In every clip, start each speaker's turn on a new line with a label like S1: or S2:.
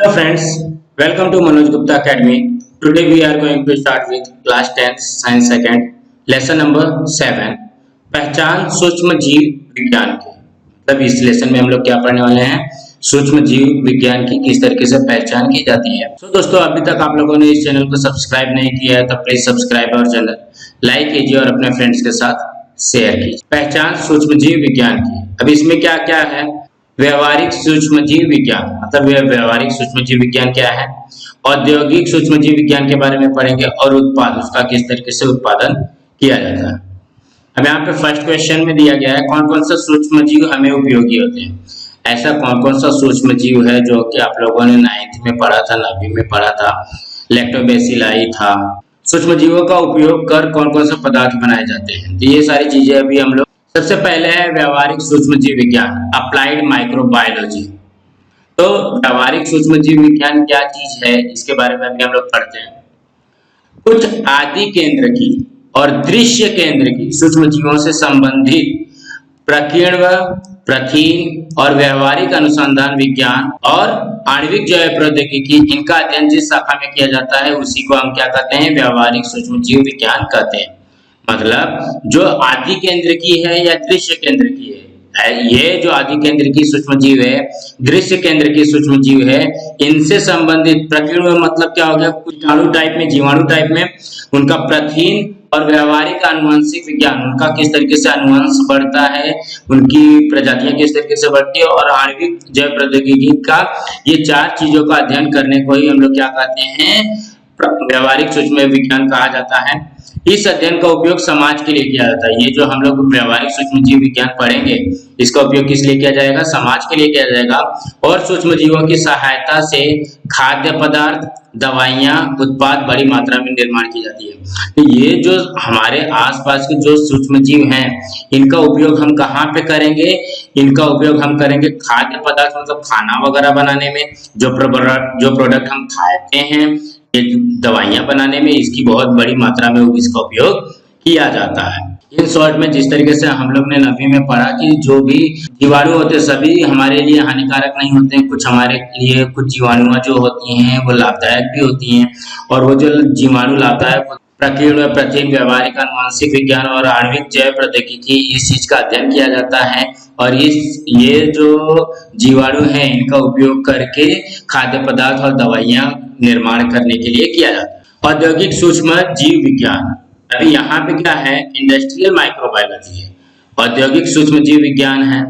S1: Hello friends, welcome to Manoj Gupta Academy. Today we are going to start with class 10 science second lesson number 7 पहचान सूक्ष्म जीव विज्ञान की। मतलब इस लेसन में हम लोग क्या पढ़ने वाले हैं, सूक्ष्म जीव विज्ञान की किस तरीके से पहचान की जाती है। तो दोस्तों अभी तक आप लोगों ने इस चैनल को सब्सक्राइब नहीं किया है तो प्लीज सब्सक्राइब और चैनल लाइक कीजिए और अपने फ्रेंड्स के साथ शेयर कीजिए। पहचान सूक्ष्म जीव विज्ञान की। अब इसमें क्या क्या है, व्यवहारिक सूक्ष्म जीव विज्ञान, मतलब व्यवहारिक सूक्ष्म जीव विज्ञान क्या है, औद्योगिक सूक्ष्म जीव विज्ञान के बारे में पढ़ेंगे और उत्पाद उसका किस तरीके से उत्पादन किया जाता है। अब यहाँ पे फर्स्ट क्वेश्चन में दिया गया है कौन कौन सा सूक्ष्म जीव हमें उपयोगी होते हैं। ऐसा कौन कौन सा सूक्ष्म जीव है जो कि आप लोगों ने 9th में पढ़ा था, 9वीं में पढ़ा था, लैक्टोबैसिलाई था। सूक्ष्म जीवों का उपयोग कर कौन कौन सा पदार्थ बनाए जाते हैं, तो ये सारी चीजें अभी हम लोग। सबसे पहले है व्यवहारिक सूक्ष्म जीव विज्ञान, अप्लाइड माइक्रोबायोलॉजी। तो व्यवहारिक सूक्ष्म जीव विज्ञान क्या चीज है, इसके बारे में अभी हम लोग पढ़ते हैं। कुछ आदि केंद्र की और दृश्य केंद्र की सूक्ष्म जीवों से संबंधित प्रकीर्णन, प्रथिन और व्यवहारिक अनुसंधान विज्ञान और आणविक जैव प्रौद्योगिकी, इनका अध्ययन जिस शाखा में किया जाता है उसी को हम क्या कहते हैं, व्यवहारिक सूक्ष्म जीव विज्ञान कहते हैं। मतलब जो आदि केंद्र की है या दृश्य केंद्र की है, ये जो आदि केंद्र की सूक्ष्म जीव है, दृश्य केंद्र की सूक्ष्म जीव है, इनसे संबंधित प्रकीर्णन मतलब क्या हो गया, कीटाणु टाइप में, जीवाणु टाइप में, उनका प्रथिन और व्यवहारिक आनुवंशिक विज्ञान, उनका किस तरीके से अनुवंश बढ़ता है, उनकी प्रजातियां किस तरीके से बढ़ती है, और आणविक जैव प्रौद्योगिकी का, ये चार चीजों का अध्ययन करने को ही हम लोग क्या कहते हैं, व्यवहारिक सूक्ष्म विज्ञान कहा जाता है। इस अध्ययन का उपयोग समाज के लिए किया जाता है। ये जो हम लोग व्यवहारिक सूक्ष्म जीव विज्ञान पढ़ेंगे, इसका उपयोग किस लिए किया जाएगा, समाज के लिए किया जाएगा। और सूक्ष्म जीवों की सहायता से खाद्य पदार्थ, दवाइयां, उत्पाद बड़ी मात्रा में निर्माण की जाती है। तो ये जो हमारे आसपास के जो सूक्ष्म जीव हैं, इनका उपयोग हम कहाँ पे करेंगे, इनका उपयोग हम करेंगे खाद्य पदार्थ मतलब खाना वगैरह बनाने में, जो प्रोडक्ट हम खाते हैं, दवाइयां बनाने में, इसकी बहुत बड़ी मात्रा में इसका उपयोग किया जाता है। इन शॉर्ट में जिस तरीके से हम लोग ने 9वीं में पढ़ा कि जो भी जीवाणु होते सभी हमारे लिए हानिकारक नहीं होते हैं, कुछ हमारे लिए कुछ जीवाणुआं जो होती हैं वो लाभदायक भी होती हैं, और वो जो जीवाणु लाभदायक प्रकीर्णन, प्रथिन, व्यवहारिक आनुवंशिक विज्ञान और आणविक जैव प्रौद्योगिकी, इस चीज का अध्ययन किया जाता है। और ये जो जीवाणु हैं इनका उपयोग करके खाद्य पदार्थ और दवाइयां निर्माण करने के लिए किया जाता है। औद्योगिक सूक्ष्म जीव विज्ञान, अभी यहाँ पे क्या है, इंडस्ट्रियल माइक्रोबायोलॉजी है। औद्योगिक सूक्ष्म जीव विज्ञान है,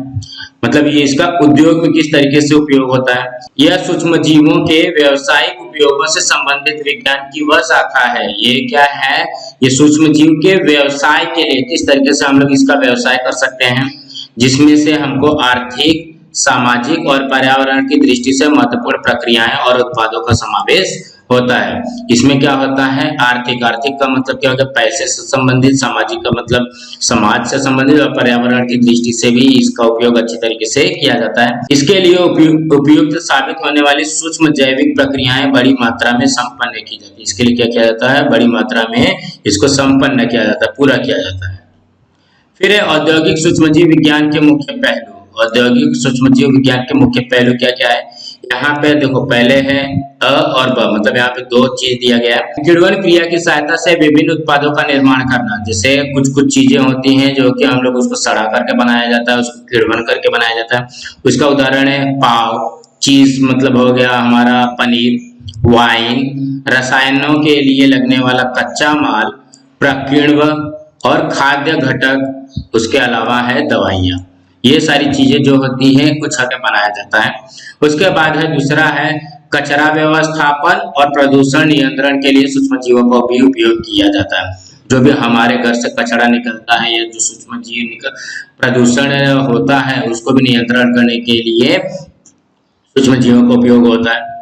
S1: मतलब ये इसका उद्योग में किस तरीके से उपयोग होता है। यह सूक्ष्म जीवों के व्यावसायिक उपयोगों से संबंधित विज्ञान की वह शाखा है। ये क्या है, ये सूक्ष्म जीव के व्यवसाय के लिए किस तरीके से हम लोग इसका व्यवसाय कर सकते हैं, जिसमें से हमको आर्थिक, सामाजिक और पर्यावरण की दृष्टि से महत्वपूर्ण प्रक्रियाएं और उत्पादों का समावेश होता है। इसमें क्या होता है, आर्थिक का मतलब क्या होता है, पैसे से संबंधित, सामाजिक का मतलब समाज से संबंधित, और पर्यावरण की दृष्टि से भी इसका उपयोग अच्छी तरीके से किया जाता है। इसके लिए उपयुक्त साबित होने वाली सूक्ष्म जैविक प्रक्रियाएं बड़ी मात्रा में संपन्न की जाती है। इसके लिए क्या किया जाता है, बड़ी मात्रा में इसको संपन्न किया जाता है, पूरा किया जाता है। फिर है औद्योगिक सूक्ष्मजीव विज्ञान के मुख्य पहलू। औद्योगिक सूक्ष्मजीव विज्ञान के मुख्य पहलू क्या क्या है, यहाँ पे देखो, पहले है अ और ब, मतलब यहाँ पे दो चीज दिया गया है। किण्वन क्रिया की सहायता से विभिन्न उत्पादों का निर्माण करना, जैसे कुछ चीजें होती हैं जो कि हम लोग उसको सड़ा करके बनाया जाता है, उसको किण्वन करके बनाया जाता है। उसका उदाहरण है पाव, चीज मतलब हो गया हमारा पनीर, वाइन, रसायनों के लिए लगने वाला कच्चा माल, प्रकीर्णन और खाद्य घटक, उसके अलावा है दवाइयां। ये सारी चीजें जो होती हैं कुछ हद तक बनाया जाता है। उसके बाद है दूसरा है कचरा व्यवस्थापन और प्रदूषण नियंत्रण के लिए सूक्ष्म जीवों का भी उपयोग किया जाता है। जो भी हमारे घर से कचरा निकलता है या जो सूक्ष्म जीव प्रदूषण होता है उसको भी नियंत्रण करने के लिए सूक्ष्म जीवों का उपयोग होता है।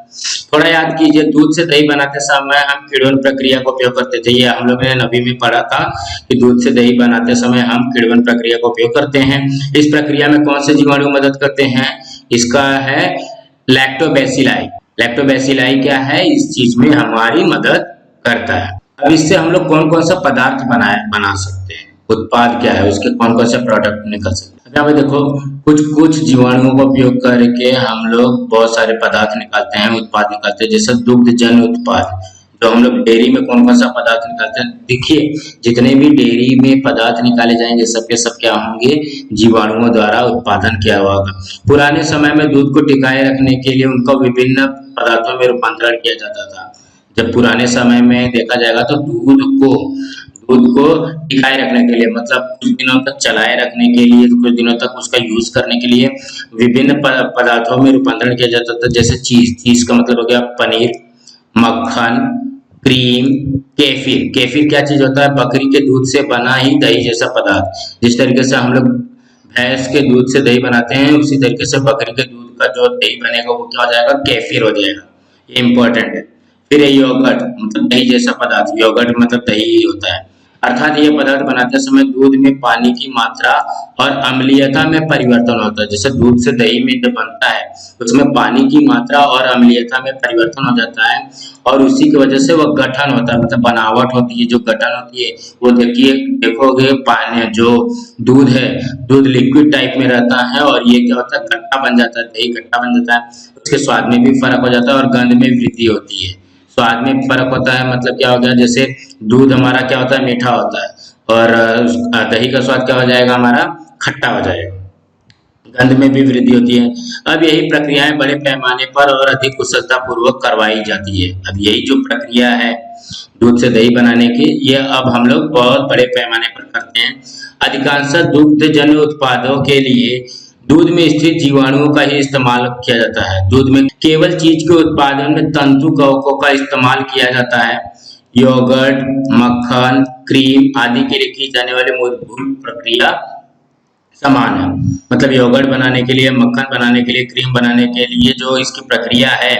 S1: थोड़ा याद कीजिए, दूध से दही बनाते समय हम किण्वन प्रक्रिया का उपयोग करते थे। ये हम लोग ने 9वीं में पढ़ा था कि दूध से दही बनाते समय हम किण्वन प्रक्रिया का उपयोग करते हैं। इस प्रक्रिया में कौन से जीवाणु मदद करते हैं, इसका है लैक्टोबैसिलाई। लैक्टोबैसिलाई क्या है, इस चीज में हमारी मदद करता है। अब इससे हम लोग कौन कौन सा पदार्थ बना सकते हैं, उत्पाद क्या है, उसके कौन कौन से प्रोडक्ट निकल सकते हैं। यहाँ पे देखो कुछ कुछ जीवाणुओं का उपयोग करके हम लोग बहुत सारे पदार्थ निकालते हैं, उत्पाद निकालते हैं, जैसे दुग्ध जन्य उत्पाद। जो हम लोग डेयरी में कौन कौन सा पदार्थ निकालते हैं, देखिए जितने भी डेयरी में पदार्थ निकाले जाएंगे सबके सब क्या होंगे, जीवाणुओं द्वारा उत्पादन किया हुआ होगा। पुराने समय में दूध को टिकाए रखने के लिए उनका विभिन्न पदार्थों में रूपांतरण किया जाता था। जब पुराने समय में देखा जाएगा तो दूध को टिकाए रखने के लिए, मतलब कुछ दिनों तक चलाए रखने के लिए, कुछ दिनों तक उसका यूज करने के लिए विभिन्न पदार्थों में रूपांतरण किया जाता था। जैसे चीज का मतलब हो गया पनीर, मक्खन, क्रीम, केफिर। केफिर क्या चीज होता है, बकरी के दूध से बना ही दही जैसा पदार्थ। जिस तरीके से हम लोग भैंस के दूध से दही बनाते हैं, उसी तरीके से बकरी के दूध का जो दही बनेगा वो क्या हो जाएगा, केफिर हो जाएगा। ये इंपॉर्टेंट है। फिर ये योगर्ट मतलब दही जैसा पदार्थ, योगर्ट मतलब दही ही होता है। अर्थात ये पदार्थ बनाते समय दूध में पानी की मात्रा और अम्लीयता में परिवर्तन होता है। जैसे दूध से दही में जब बनता है उसमें पानी की मात्रा और अम्लीयता में परिवर्तन हो जाता है, और उसी की वजह से वो गठन होता है, मतलब बनावट होती है, जो गठन होती है वो देखोगे पानी जो दूध है, दूध लिक्विड टाइप में रहता है, और ये क्या होता है, खट्टा बन जाता है, दही खट्टा बन जाता है। उसके स्वाद में भी फर्क हो जाता है और गंध में वृद्धि होती है। स्वाद में फर्क होता है, मतलब क्या हो गया, जैसे दूध हमारा क्या होता है, मीठा होता है, और दही का स्वाद क्या हो जाएगा, हमारा खट्टा हो जाएगा। गंध में भी वृद्धि होती है। अब यही प्रक्रियाएं बड़े पैमाने पर और अधिक कुशलता पूर्वक करवाई जाती है। अब यही जो प्रक्रिया है दूध से दही बनाने की, ये अब हम लोग बहुत बड़े पैमाने पर करते हैं। अधिकांश दुग्धजन्य उत्पादों के लिए दूध में स्थित जीवाणुओं का ही इस्तेमाल किया जाता है। दूध में केवल चीज के उत्पादन में तंतु कवकों का इस्तेमाल किया जाता है। योगर्ट, मक्खन, क्रीम आदि के लिए की जाने वाली मूलभूत प्रक्रिया समान है। मतलब योगर्ट बनाने के लिए, मक्खन बनाने के लिए, क्रीम बनाने के लिए जो इसकी प्रक्रिया है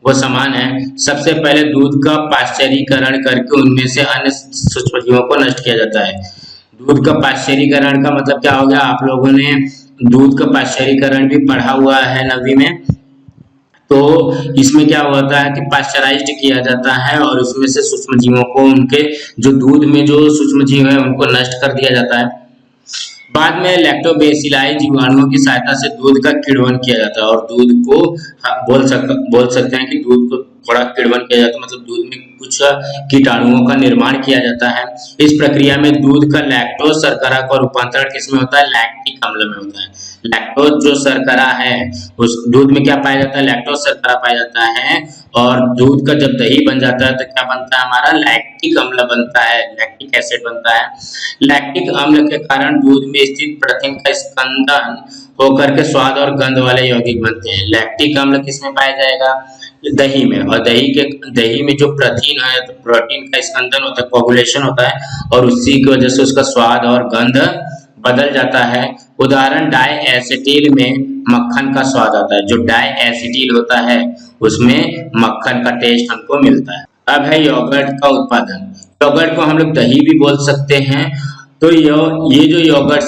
S1: वो समान है। सबसे पहले दूध का पाश्चरीकरण करके उनमें से अन्य सूक्ष्मजीवों को नष्ट किया जाता है। दूध का पाश्चरीकरण का मतलब क्या हो गया, आप लोगों ने दूध का पाश्चरीकरण भी पढ़ा हुआ है 9वीं में। तो इसमें क्या होता है कि पाश्चराइज्ड किया जाता है और उसमें से सूक्ष्म जीवों को, उनके जो दूध में जो सूक्ष्म जीव है उनको नष्ट कर दिया जाता है। बाद में लैक्टोबैसिलाई जीवाणुओं की सहायता से दूध का किण्वन किया जाता है, और दूध को बोल सकते हैं कि दूध को थोड़ा किण्वन किया जाता है, मतलब दूध में कुछ कीटाणुओं का निर्माण किया जाता है। इस प्रक्रिया में दूध का लैक्टोज शर्करा का रूपांतरण किसमें होता है, लैक्टिक अम्ल में होता है। लैक्टोज जो शर्करा है उस दूध में क्या पाया जाता है, लैक्टोज शर्करा पाया जाता है, और दूध का जब दही बन जाता है तो क्या बनता है, हमारा लैक्टिक अम्ल बनता है, लैक्टिक एसिड बनता है। लैक्टिक अम्ल के कारण दूध में स्थित प्रोटीन का स्कंदन होकर के स्वाद और गंध वाले यौगिक बनते हैं। लैक्टिक अम्ल किसमें पाया जाएगा, दही में, और दही में जो प्रोटीन है तो प्रोटीन का स्कंदन होता है, कोगुलेशन होता है, और उसी की वजह से उसका स्वाद और गंध बदल जाता है। उदाहरण डाई एसिटिल में मक्खन का स्वाद आता है। जो डाई एसिटिल होता है उसमें मक्खन का टेस्ट हमको मिलता है। अब है योगर्ट का उत्पादन। योगर्ट को हम लोग दही भी बोल सकते हैं। तो ये जो योगर्ट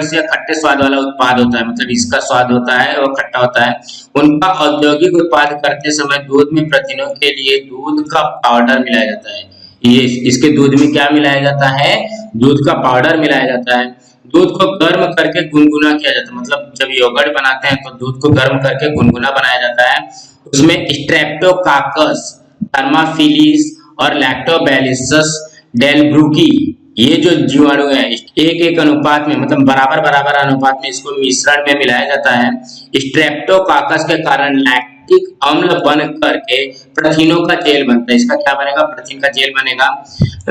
S1: से खट्टे स्वाद वाला उत्पाद होता है, मतलब इसका स्वाद होता है और खट्टा होता है। उनका औद्योगिक उत्पाद करते समय दूध में प्रोटीनों के लिए दूध का पाउडर मिलाया जाता है। ये इसके दूध में क्या मिलाया जाता है, दूध का पाउडर मिलाया जाता है। दूध को गर्म करके गुनगुना किया जाता है, मतलब जब योगर्ट बनाते हैं तो दूध को गर्म करके गुनगुना बनाया जाता है। उसमें स्ट्रेप्टोकाकस, थर्माफिलिस और लैक्टोबैसिलस डेलब्रूकी, ये जो जीवाणु है एक एक अनुपात में, मतलब बराबर अनुपात में इसको मिश्रण में मिलाया जाता है। स्ट्रेप्टोकाकस के कारण लैक्टिक अम्ल बन करके प्रोटीनों का जेल बनता है। इसका क्या बनेगा, प्रोटीन का जेल बनेगा।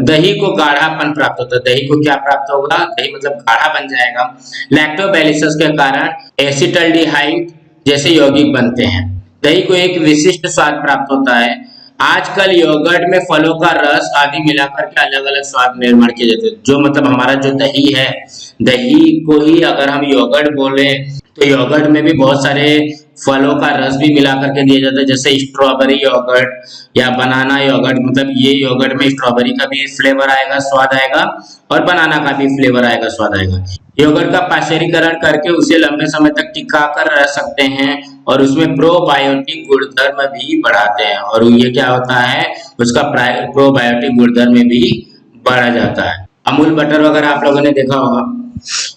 S1: दही को गाढ़ापन प्राप्त होता है। दही को क्या प्राप्त होगा, दही मतलब गाढ़ा बन जाएगा। लैक्टोबैसिलस के कारण एसिटाल्डिहाइड जैसे यौगिक बनते हैं। दही को एक विशिष्ट स्वाद प्राप्त होता है। आजकल योगर्ट में फलों का रस आदि मिलाकर के अलग अलग स्वाद निर्माण किए जाते हैं। जो मतलब हमारा जो दही है, दही को ही अगर हम योगर्ट बोले तो योगर्ट में भी बहुत सारे फलों का रस भी मिला करके दिया जाता है, जैसे स्ट्रॉबेरी योगर्ट या बनाना योगर्ट। मतलब ये योगर्ट में स्ट्रॉबेरी का भी फ्लेवर आएगा, स्वाद आएगा, और बनाना का भी फ्लेवर आएगा, स्वाद आएगा। योगर्ट का पाश्चरीकरण करके उसे लंबे समय तक टिका कर रह सकते हैं, और उसमें प्रोबायोटिक गुणधर्म भी बढ़ाते हैं। और ये क्या होता है, उसका प्रोबायोटिक गुणधर्म भी बढ़ा जाता है। अमूल बटर वगैरह आप लोगों ने देखा होगा।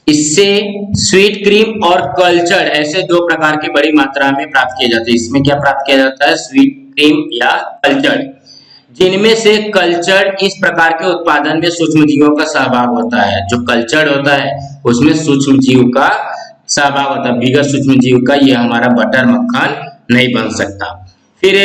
S1: इससे स्वीट क्रीम और कल्चर्ड ऐसे दो प्रकार की बड़ी मात्रा में प्राप्त किए जाते हैं। इसमें क्या प्राप्त किया जाता है? स्वीट क्रीम या कल्चर्ड, जिनमें से कल्चर्ड इस प्रकार के उत्पादन में सूक्ष्म जीवों का सहभाग होता है। जो कल्चर्ड होता है उसमें सूक्ष्म जीव का सहभाग होता है, बिगर सूक्ष्म जीव का ये हमारा बटर मक्खन नहीं बन सकता। फिर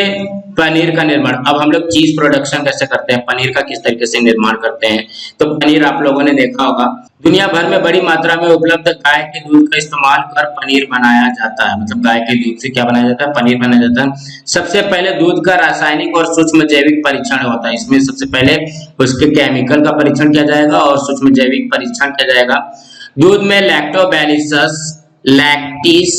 S1: पनीर का निर्माण। अब हम लोग चीज प्रोडक्शन कैसे करते हैं, पनीर का किस तरीके से निर्माण करते हैं। तो पनीर आप लोगों ने देखा होगा, दुनिया भर में बड़ी मात्रा में उपलब्ध गाय के दूध का इस्तेमाल कर पनीर बनाया जाता है। मतलब गाय के दूध से क्या बनाया जाता है? पनीर बनाया जाता है। सबसे पहले दूध का रासायनिक और सूक्ष्म जैविक परीक्षण होता है। इसमें सबसे पहले उसके केमिकल का परीक्षण किया जाएगा और सूक्ष्म जैविक परीक्षण किया जाएगा। दूध में लैक्टोबैसिलस लैक्टिस,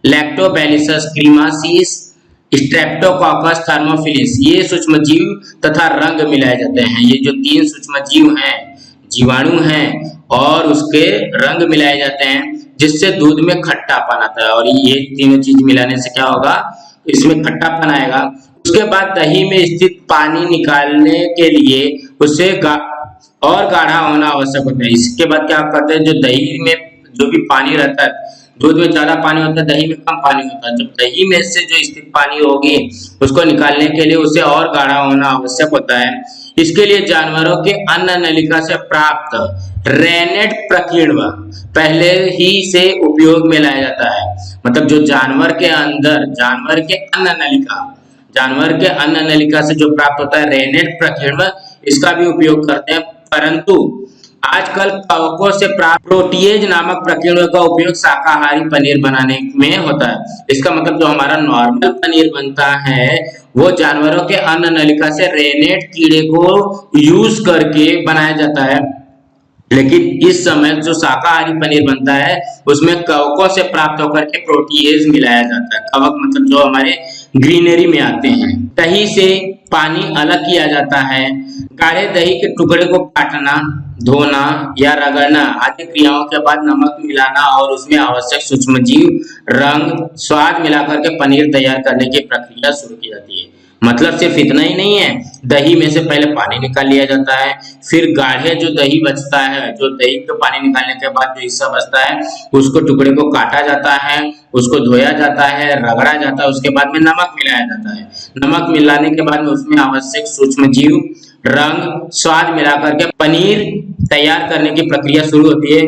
S1: लैक्टोबैसिलस क्रीमासिस, स्ट्रेप्टोकोकस थर्मोफिलिस ये सूक्ष्म जीव तथा रंग मिलाए जाते हैं। ये जो तीन सूक्ष्म जीव हैं, जीवाणु हैं और उसके रंग मिलाए जाते हैं, जिससे दूध में खट्टापन आता है। और ये तीनों चीज मिलाने से क्या होगा? इसमें खट्टापन आएगा। उसके बाद दही में स्थित पानी निकालने के लिए उसे और गाढ़ा होना आवश्यक होता है। इसके बाद क्या करते हैं? जो दही में जो भी पानी रहता है, दूध में ज्यादा पानी होता है, दही में कम पानी होता है। जब दही में से जो स्थित पानी होगी उसको निकालने के लिए उसे और गाढ़ा होना आवश्यक होता है। इसके लिए जानवरों के अन्न नलिका से प्राप्त रेनेट प्रकीर्णव पहले ही से उपयोग में लाया जाता है। मतलब जो जानवर के अंदर, जानवर के अन्न नलिका से जो प्राप्त होता है रेनेट प्रकीर्णव, इसका भी उपयोग करते हैं। परंतु आजकल कवकों से प्राप्त प्रोटीएज नामक प्रकीर्णक का उपयोग शाकाहारी पनीर बनाने में होता है। इसका मतलब जो हमारा नॉर्मल पनीर बनता है वो जानवरों के अन्न नलिका से रेनेट कीड़े को यूज करके बनाया जाता है, लेकिन इस समय जो शाकाहारी पनीर बनता है उसमें कवकों से प्राप्त होकर के प्रोटीएज मिलाया जाता है। कवक मतलब जो हमारे ग्रीनरी में आते हैं। दही से पानी अलग किया जाता है। गाढ़े दही के टुकड़े को काटना, धोना या रगड़ना आदि क्रियाओं के बाद नमक मिलाना और उसमें आवश्यक सूक्ष्मजीव, रंग, स्वाद मिलाकर के पनीर तैयार करने की प्रक्रिया शुरू की जाती है। मतलब सिर्फ इतना ही नहीं है, दही में से पहले पानी निकाल लिया जाता है, फिर गाढ़े जो दही बचता है, जो दही को पानी निकालने के बाद जो हिस्सा बचता है उसको टुकड़े को काटा जाता है, उसको धोया जाता है, रगड़ा जाता है, उसके बाद में नमक मिलाया जाता है। नमक मिलाने के बाद में उसमें आवश्यक सूक्ष्म जीव, रंग, स्वाद मिलाकर के पनीर तैयार करने की प्रक्रिया शुरू होती है।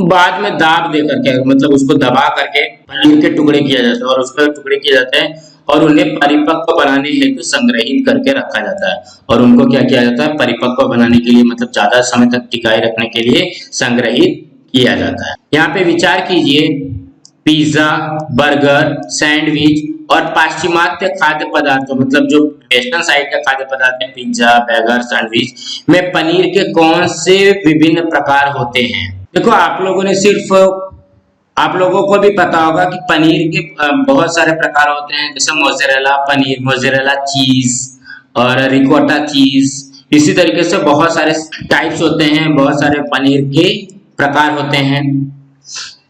S1: बाद में दाब दे करके मतलब उसको दबा करके पनीर के टुकड़े किया जाता है और उसके टुकड़े किए जाते हैं और उन्हें परिपक्व बनाने हेतु संग्रहित करके रखा जाता है। और उनको क्या किया जाता है? परिपक्व बनाने के लिए मतलब ज्यादा समय तक टिकाए रखने के लिए संग्रहित किया जाता है। यहाँ पे विचार कीजिए, पिज्जा, बर्गर, सैंडविच और पाश्चिमात्य खाद्य पदार्थों मतलब जो वेस्टर्न साइड का खाद्य पदार्थ है, पिज्जा, बर्गर, सैंडविच में पनीर के कौन से विभिन्न प्रकार होते हैं? देखो आप लोगों को भी पता होगा कि पनीर के बहुत सारे प्रकार होते हैं, जैसे मोज़रेला पनीर, मोज़रेला चीज और रिकोटा चीज। इसी तरीके से बहुत सारे टाइप्स होते हैं, बहुत सारे पनीर के प्रकार होते हैं।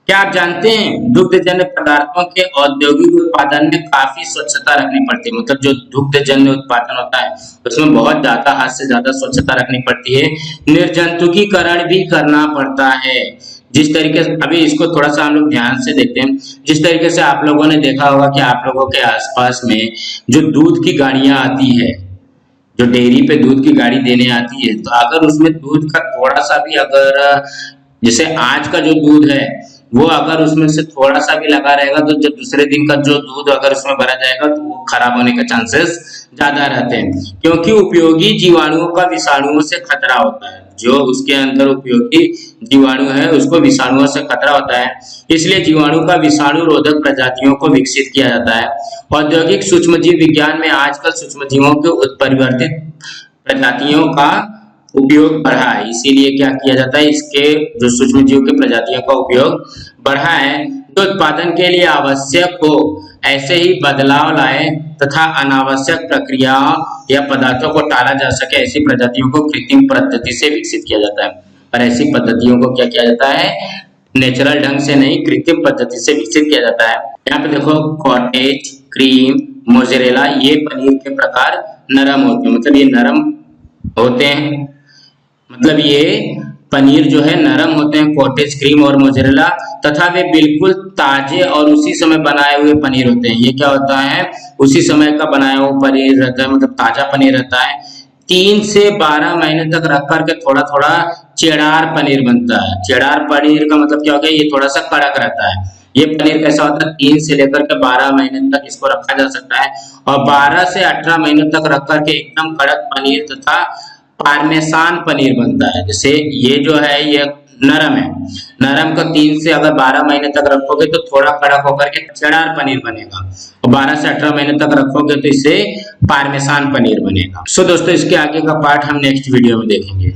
S1: क्या आप जानते हैं दुग्धजन्य पदार्थों के औद्योगिक उत्पादन में काफी स्वच्छता रखनी पड़ती है। मतलब जो दुग्धजन्य उत्पादन होता है उसमें बहुत ज्यादा, हद से ज्यादा स्वच्छता रखनी पड़ती है। निर्जंतुकीकरण भी करना पड़ता है। जिस तरीके से अभी इसको थोड़ा सा हम लोग ध्यान से देखते हैं, जिस तरीके से आप लोगों ने देखा होगा कि आप लोगों के आसपास में जो दूध की गाड़ियां आती है, जो डेयरी पे दूध की गाड़ी देने आती है, तो अगर उसमें दूध का थोड़ा सा भी अगर जैसे आज का जो दूध है वो अगर उसमें से थोड़ा सा भी लगा रहेगा तो जब दूसरे दिन का जो दूध अगर उसमें भरा जाएगा तो वो खराब होने के चांसेस ज्यादा रहते हैं, क्योंकि उपयोगी जीवाणुओं का विषाणुओं से खतरा होता है। जो उसके अंदर उपयोगी जीवाणु है उसको विषाणुओं से खतरा होता है, इसलिए जीवाणु का विषाणु रोधक प्रजातियों को विकसित किया जाता है। औद्योगिक सूक्ष्मजीव विज्ञान में आजकल सूक्ष्मजीवों के उत्परिवर्तित प्रजातियों का उपयोग बढ़ा है, इसीलिए क्या किया जाता है, इसके जो सूक्ष्मजीव के प्रजातियों का उपयोग बढ़ा है। जो उत्पादन के लिए आवश्यक हो ऐसे ही बदलाव लाए तथा अनावश्यक प्रक्रिया या पदार्थों को टाला जा सके, ऐसी प्रजातियों को कृत्रिम पद्धति से विकसित किया जाता है। और ऐसी पद्धतियों को क्या किया जाता है? नेचुरल ढंग से नहीं, कृत्रिम पद्धति से विकसित किया जाता है। यहाँ पे देखो कॉटेज, क्रीम, मोज़रेला, ये पनीर के प्रकार नरम होते हैं, मतलब ये नरम होते हैं। मतलब ये पनीर जो है नरम होते हैं, कॉटेज क्रीम और मोज़रेला, तथा वे बिल्कुल ताजे और उसी समय बनाए हुए पनीर होते हैं। ये क्या होता है, उसी समय का बनाया हुआ पनीर रहता है, मतलब ताजा पनीर रहता है। 3 से 12 महीने तक रख करके थोड़ा थोड़ा चेडार पनीर बनता है। चेडार पनीर का मतलब क्या हो गया, ये थोड़ा सा कड़क रहता है। ये पनीर कैसा होता है, 3 से लेकर के 12 महीने तक इसको रखा जा सकता है, और 12 से 18 महीने तक रख करके एकदम कड़क पनीर तथा पार्मेसान पनीर बनता है। जैसे ये जो है ये नरम है, नरम का 3 से अगर 12 महीने तक रखोगे तो थोड़ा कड़क होकर के चेडार पनीर बनेगा, और 12 से 18 महीने तक रखोगे तो इससे पार्मेसान पनीर बनेगा। सो दोस्तों, इसके आगे का पार्ट हम नेक्स्ट वीडियो में देखेंगे।